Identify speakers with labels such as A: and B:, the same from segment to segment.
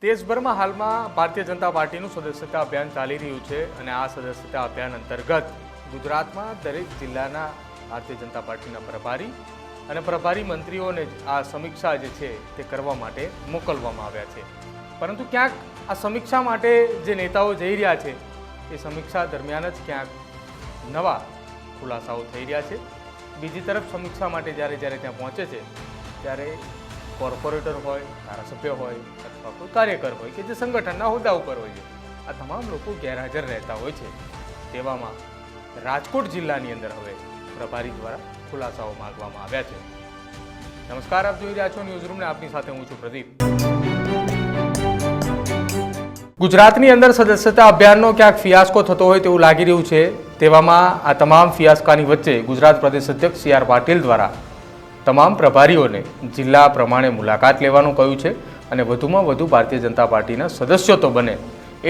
A: દેશભરમાં હાલમાં ભારતીય જનતા પાર્ટીનું સદસ્યતા અભિયાન ચાલી રહ્યું છે અને આ સદસ્યતા અભિયાન અંતર્ગત ગુજરાતમાં દરેક જિલ્લાના ભારતીય જનતા પાર્ટીના પ્રભારી અને પ્રભારી મંત્રીઓને આ સમીક્ષા જે છે તે કરવા માટે મોકલવામાં આવ્યા છે. પરંતુ ક્યાંક આ સમીક્ષા માટે જે નેતાઓ જઈ રહ્યા છે એ સમીક્ષા દરમિયાન જ ક્યાંક નવા ખુલાસાઓ થઈ રહ્યા છે. બીજી તરફ સમીક્ષા માટે જ્યારે ત્યાં પહોંચે છે ત્યારે કોર્પોરેટર હોય, ધારાસભ્ય હોય અથવા કોઈ કાર્યકર હોય કે જે સંગઠનના હોદ્દા ઉપર હોય છે, આ તમામ લોકો ગેરહાજર રહેતા હોય છે. તેવામાં રાજકોટ જિલ્લાની અંદર હવે પ્રભારી દ્વારા ખુલાસાઓ માંગવામાં આવ્યા છે. નમસ્કાર, આપ જોઈ રહ્યા છો ન્યૂઝરૂમ ને આપની સાથે હું છું પ્રદીપ. ગુજરાતની અંદર સદસ્યતા અભિયાનનો ક્યાંક ફિયાસ્કો થતો હોય તેવું લાગી રહ્યું છે. તેવામાં આ તમામ ફિયાસ્કાની વચ્ચે ગુજરાત પ્રદેશ અધ્યક્ષ સી આર પાટીલ દ્વારા તમામ પ્રભારીઓને જિલ્લા પ્રમાણે મુલાકાત લેવાનું કહ્યું છે અને વધુમાં વધુ ભારતીય જનતા પાર્ટીના સદસ્યો તો બને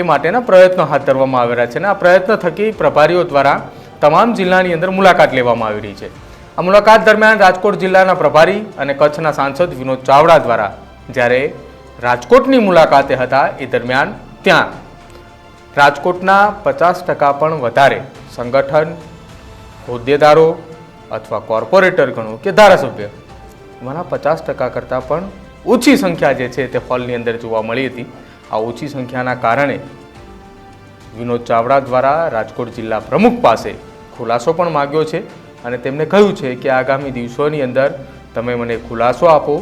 A: એ માટેના પ્રયત્નો હાથ ધરવામાં આવેલા છે. અને આ પ્રયત્ન થકી પ્રભારીઓ દ્વારા તમામ જિલ્લાની અંદર મુલાકાત લેવામાં આવી રહી છે. આ મુલાકાત દરમિયાન રાજકોટ જિલ્લાના પ્રભારી અને કચ્છના સાંસદ વિનોદ ચાવડા દ્વારા જ્યારે રાજકોટની મુલાકાતે હતા એ દરમિયાન ત્યાં રાજકોટના 50% પણ વધારે સંગઠન, હોદ્દેદારો અથવા કોર્પોરેટર ગણો કે ધારાસભ્ય, એમાંના 50% કરતાં પણ ઓછી સંખ્યા જે છે તે હોલની અંદર જોવા મળી હતી. આ ઓછી સંખ્યાના કારણે વિનોદ ચાવડા દ્વારા રાજકોટ જિલ્લા પ્રમુખ પાસે ખુલાસો પણ માગ્યો છે અને તેમને કહ્યું છે કે આગામી દિવસોની અંદર તમે મને ખુલાસો આપો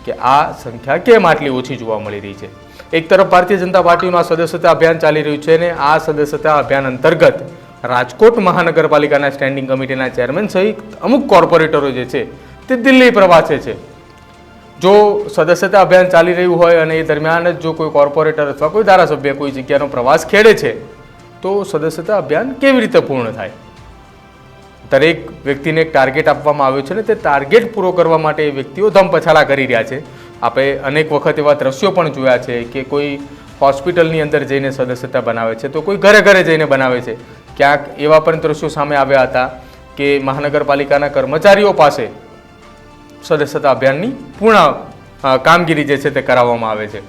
A: કે આ સંખ્યા કેમ આટલી ઓછી જોવા મળી રહી છે. એક તરફ ભારતીય જનતા પાર્ટીનું આ સદસ્યતા અભિયાન ચાલી રહ્યું છે અને આ સદસ્યતા અભિયાન અંતર્ગત રાજકોટ મહાનગરપાલિકાના સ્ટેન્ડિંગ કમિટીના ચેરમેન સહિત અમુક કોર્પોરેટરો જે છે તે દિલ્હી પ્રવાસે છે. જો સદસ્યતા અભિયાન ચાલી રહ્યું હોય અને એ દરમિયાન જ જો કોઈ કોર્પોરેટર અથવા કોઈ ધારાસભ્ય કોઈ જગ્યાનો પ્રવાસ ખેડે છે તો સદસ્યતા અભિયાન કેવી રીતે પૂર્ણ થાય? દરેક વ્યક્તિને એક ટાર્ગેટ આપવામાં આવ્યો છે ને તે ટાર્ગેટ પૂરો કરવા માટે એ વ્યક્તિઓ ધમપછાડા કરી રહ્યા છે. આપણે અનેક વખત એવા દ્રશ્યો પણ જોયા છે કે કોઈ હોસ્પિટલની અંદર જઈને સદસ્યતા બનાવે છે તો કોઈ ઘરે ઘરે જઈને બનાવે છે. ક્યાંક એવા પણ દ્રશ્યો સામે આવ્યા હતા કે મહાનગરપાલિકાના કર્મચારીઓ પાસે સદસ્યતા અભિયાનની પૂર્ણ કામગીરી જે છે તે કરાવવામાં આવે છે.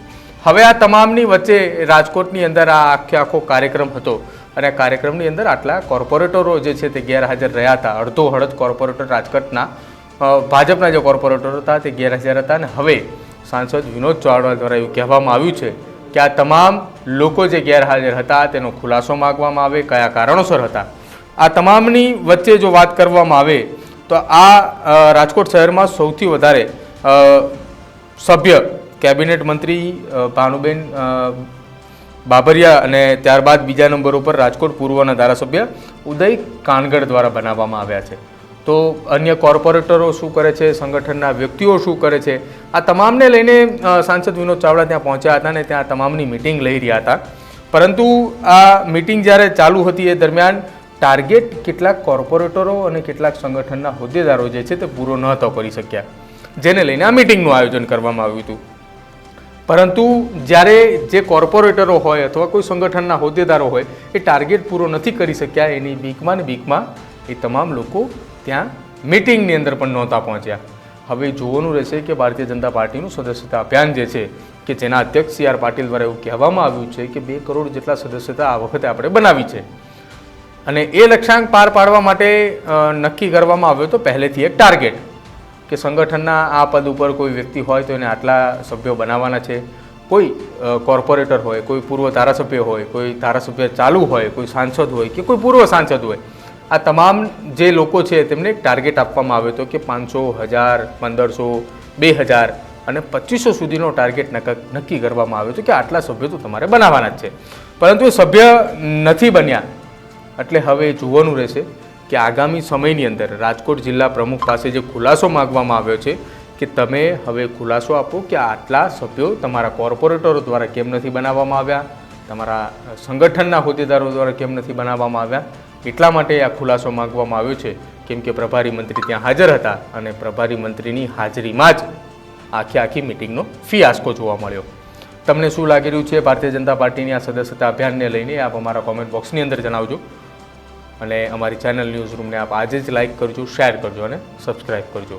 A: હવે આ તમામની વચ્ચે રાજકોટની અંદર આ આખો કાર્યક્રમ હતો અને આ કાર્યક્રમની અંદર આટલા કોર્પોરેટરો જે છે તે ગેરહાજર રહ્યા હતા. અડધો હળદ કોર્પોરેટર રાજકોટના ભાજપના જે કોર્પોરેટરો હતા તે ગેરહાજર હતા અને હવે સાંસદ વિનોદ ચાવડા દ્વારા એવું કહેવામાં આવ્યું છે કે આ તમામ લોકો જે ગેરહાજર હતા તેનો ખુલાસો માગવામાં આવે, કયા કારણોસર હતા. આ તમામની વચ્ચે જો વાત કરવામાં આવે તો આ રાજકોટ શહેરમાં સૌથી વધારે સભ્ય કેબિનેટ મંત્રી ભાનુબેન બાબરિયા અને ત્યારબાદ બીજા નંબર ઉપર રાજકોટ પૂર્વના ધારાસભ્ય ઉદય કાનગડ દ્વારા બનાવવામાં આવ્યા છે. તો અન્ય કોર્પોરેટરો શું કરે છે, સંગઠનના વ્યક્તિઓ શું કરે છે, આ તમામને લઈને સાંસદ વિનોદ ચાવડા ત્યાં પહોંચ્યા હતા અને ત્યાં તમામની મિટિંગ લઈ રહ્યા હતા. પરંતુ આ મિટિંગ જ્યારે ચાલુ હતી એ દરમિયાન ટાર્ગેટ કેટલાક કોર્પોરેટરો અને કેટલાક સંગઠનના હોદ્દેદારો જે છે તે પૂરો ન કરી શક્યા, જેને લઈને આ મિટિંગનું આયોજન કરવામાં આવ્યું હતું. પરંતુ જ્યારે જે કોર્પોરેટરો હોય અથવા કોઈ સંગઠનના હોદ્દેદારો હોય એ ટાર્ગેટ પૂરો નથી કરી શક્યા, એની બીકમાં એ તમામ લોકો ત્યાં મિટિંગની અંદર પણ નહોતા પહોંચ્યા. હવે જોવાનું રહેશે કે ભારતીય જનતા પાર્ટીનું સદસ્યતા અભિયાન જે છે કે જેના અધ્યક્ષ સી આર પાટીલ દ્વારા એવું કહેવામાં આવ્યું છે કે 2 કરોડ જેટલા સદસ્યતા આ વખતે આપણે બનાવી છે અને એ લક્ષ્યાંક પાર પાડવા માટે નક્કી કરવામાં આવ્યો તો પહેલેથી એક ટાર્ગેટ કે સંગઠનના આ પદ ઉપર કોઈ વ્યક્તિ હોય તો એને આટલા સભ્યો બનાવવાના છે. કોઈ કોર્પોરેટર હોય, કોઈ પૂર્વ ધારાસભ્ય હોય, કોઈ ધારાસભ્ય ચાલુ હોય, કોઈ સાંસદ હોય કે કોઈ પૂર્વ સાંસદ હોય, આ તમામ જે લોકો છે તેમને એક ટાર્ગેટ આપવામાં આવ્યો હતો કે 500, 1000, 1500, 2000 અને 2500 સુધીનો ટાર્ગેટ નક્કી કરવામાં આવ્યો હતો કે આટલા સભ્યો તો તમારે બનાવવાના જ છે. પરંતુ એ સભ્ય નથી બન્યા. એટલે હવે જોવાનું રહેશે કે આગામી સમયની અંદર રાજકોટ જિલ્લા પ્રમુખ પાસે જે ખુલાસો માગવામાં આવ્યો છે કે તમે હવે ખુલાસો આપો કે આટલા સભ્યો તમારા કોર્પોરેટરો દ્વારા કેમ નથી બનાવવામાં આવ્યા, તમારા સંગઠનના હોદ્દેદારો દ્વારા કેમ નથી બનાવવામાં આવ્યા. એટલા માટે આ ખુલાસો માગવામાં આવ્યો છે કેમ કે પ્રભારી મંત્રી ત્યાં હાજર હતા અને પ્રભારી મંત્રીની હાજરીમાં જ આખી મિટિંગનો ફિયાસ્કો જોવા મળ્યો. તમને શું લાગી રહ્યું છે ભારતીય જનતા પાર્ટીની આ સદસ્યતા અભિયાનને લઈને આપ અમારા કોમેન્ટ બોક્સની અંદર જણાવજો અને અમારી ચેનલ ન્યૂઝરૂમને આપ આજે જ લાઇક કરજો, શેર કરજો અને સબસ્ક્રાઈબ કરજો.